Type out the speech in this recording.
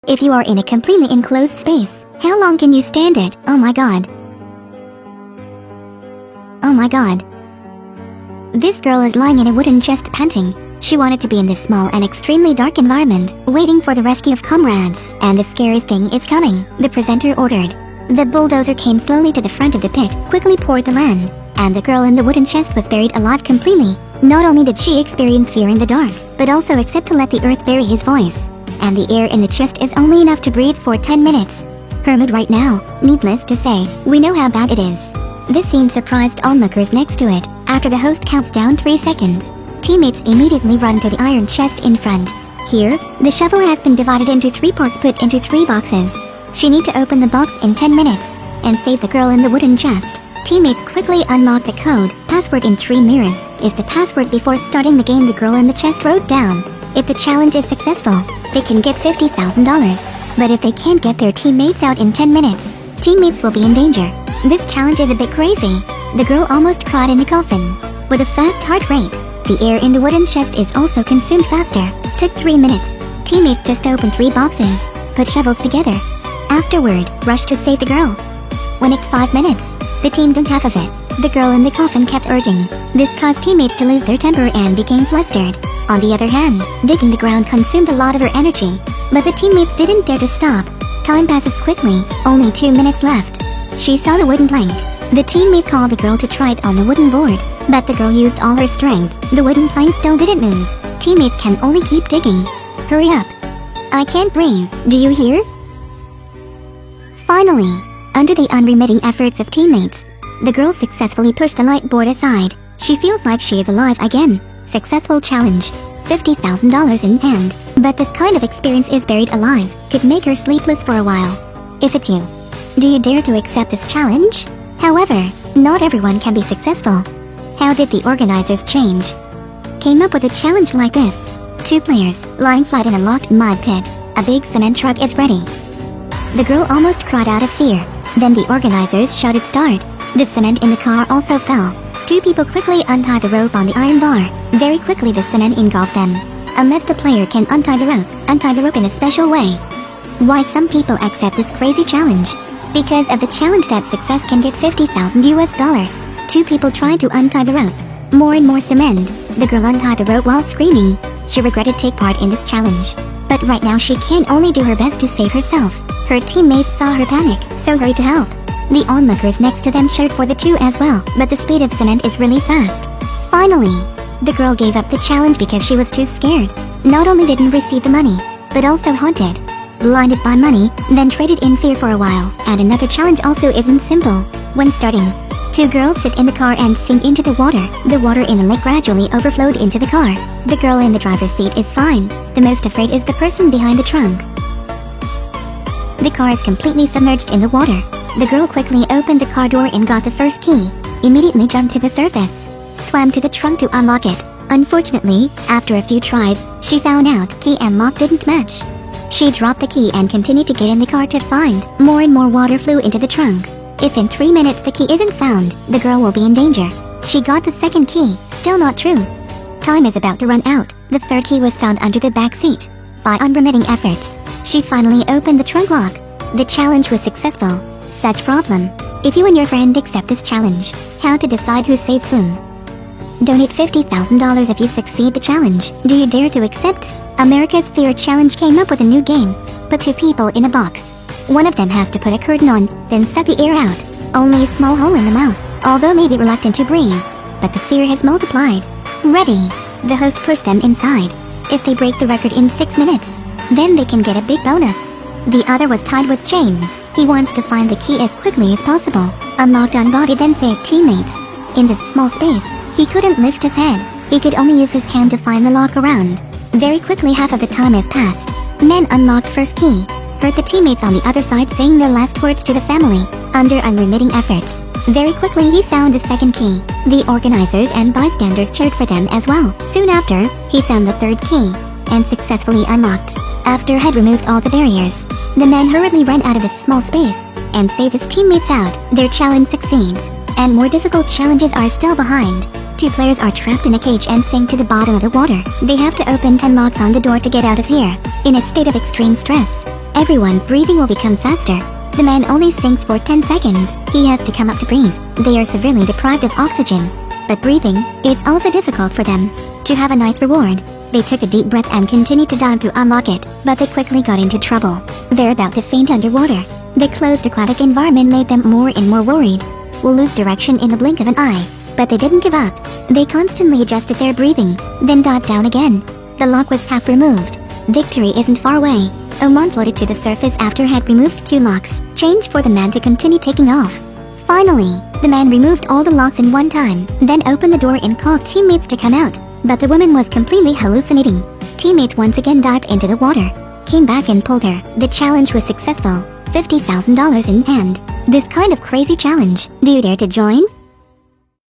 If you are in a completely enclosed space, how long can you stand it? Oh my god. Oh my god. This girl is lying in a wooden chest panting. She wanted to be in this small and extremely dark environment, waiting for the rescue of comrades. And the scariest thing is coming, the presenter ordered. The bulldozer came slowly to the front of the pit, quickly poured the land, and the girl in the wooden chest was buried alive completely. Not only did she experience fear in the dark, but also accept to let the earth bury his voice. And the air in the chest is only enough to breathe for 10 minutes. Her mood right now, needless to say, we know how bad it is. This scene surprised onlookers next to it. After the host counts down 3 seconds, teammates immediately run to the iron chest in front. Here, the shovel has been divided into 3 parts put into 3 boxes. She need to open the box in 10 minutes and save the girl in the wooden chest. Teammates quickly unlock the code. Password in 3 mirrors is the password before starting the game the girl in the chest wrote down. If the challenge is successful, they can get $50,000. But if they can't get their teammates out in 10 minutes, teammates will be in danger. This challenge is a bit crazy. The girl almost cried in the coffin. With a fast heart rate, the air in the wooden chest is also consumed faster. Took 3 minutes. Teammates just opened 3 boxes, put shovels together. Afterward, rushed to save the girl. When it's 5 minutes, the team did half of it. The girl in the coffin kept urging. This caused teammates to lose their temper and became flustered. On the other hand, digging the ground consumed a lot of her energy. But the teammates didn't dare to stop. Time passes quickly, only 2 minutes left. She saw the wooden plank. The teammate called the girl to try it on the wooden board, but the girl used all her strength. The wooden plank still didn't move. Teammates can only keep digging. Hurry up. I can't breathe. Do you hear? Finally, under the unremitting efforts of teammates, the girl successfully pushed the light board aside. She feels like she is alive again. Successful challenge. $50,000 in hand. But this kind of experience is buried alive. Could make her sleepless for a while. If it's you, do you dare to accept this challenge? However, not everyone can be successful. How did the organizers change? Came up with a challenge like this. 2 players, lying flat in a locked mud pit. A big cement truck is ready. The girl almost cried out of fear. Then the organizers shouted start. The cement in the car also fell. 2 people quickly untied the rope on the iron bar. Very quickly the cement engulfed them. Unless the player can untie the rope in a special way. Why some people accept this crazy challenge? Because of the challenge that success can get $50,000. 2 people tried to untie the rope. More and more cement. The girl untied the rope while screaming. She regretted take part in this challenge. But right now she can only do her best to save herself. Her teammates saw her panic, so hurried to help. The onlookers next to them cheered for the 2 as well, but the speed of cement is really fast. Finally, the girl gave up the challenge because she was too scared. Not only didn't receive the money, but also haunted. Blinded by money, then traded in fear for a while. And another challenge also isn't simple. When starting, 2 girls sit in the car and sink into the water. The water in the lake gradually overflowed into the car. The girl in the driver's seat is fine. The most afraid is the person behind the trunk. The car is completely submerged in the water. The girl quickly opened the car door and got the first key. Immediately jumped to the surface. Swam to the trunk to unlock it. Unfortunately, after a few tries, she found out key and lock didn't match. She dropped the key and continued to get in the car to find. More and more water flew into the trunk. If in 3 minutes the key isn't found, the girl will be in danger. She got the second key, still not true. Time is about to run out. The third key was found under the back seat. By unremitting efforts, she finally opened the trunk lock. The challenge was successful. Such problem. If you and your friend accept this challenge, how to decide who saves whom? Donate $50,000 if you succeed the challenge. Do you dare to accept? America's Fear Challenge came up with a new game. Put 2 people in a box. One of them has to put a curtain on, then suck the air out. Only a small hole in the mouth, although maybe reluctant to breathe. But the fear has multiplied. Ready. The host pushed them inside. If they break the record in 6 minutes, then they can get a big bonus. The other was tied with chains. He wants to find the key as quickly as possible. Unlocked on body, then saved teammates. In this small space, he couldn't lift his head. He could only use his hand to find the lock around. Very quickly half of the time has passed. Men unlocked first key. Heard the teammates on the other side saying their last words to the family. Under unremitting efforts, very quickly he found the second key. The organizers and bystanders cheered for them as well. Soon after, he found the third key and successfully unlocked. After had removed all the barriers, the man hurriedly ran out of this small space and saved his teammates out. Their challenge succeeds, and more difficult challenges are still behind. 2 players are trapped in a cage and sink to the bottom of the water. They have to open 10 locks on the door to get out of here. In a state of extreme stress, Everyone's breathing will become faster. The man only sinks for 10 seconds. He has to come up to breathe. They are severely deprived of oxygen. But breathing, it's also difficult for them. To have a nice reward, they took a deep breath and continued to dive to unlock it, but they quickly got into trouble. They're about to faint underwater. The closed aquatic environment made them more and more worried. Will lose direction in the blink of an eye. But they didn't give up. They constantly adjusted their breathing, then dived down again. The lock was half removed. Victory isn't far away. Oman floated to the surface after had removed 2 locks, changed for the man to continue taking off. Finally, the man removed all the locks in one time, then opened the door and called teammates to come out. But the woman was completely hallucinating. Teammates once again dived into the water, came back and pulled her. The challenge was successful. $50,000 in hand. This kind of crazy challenge. Do you dare to join?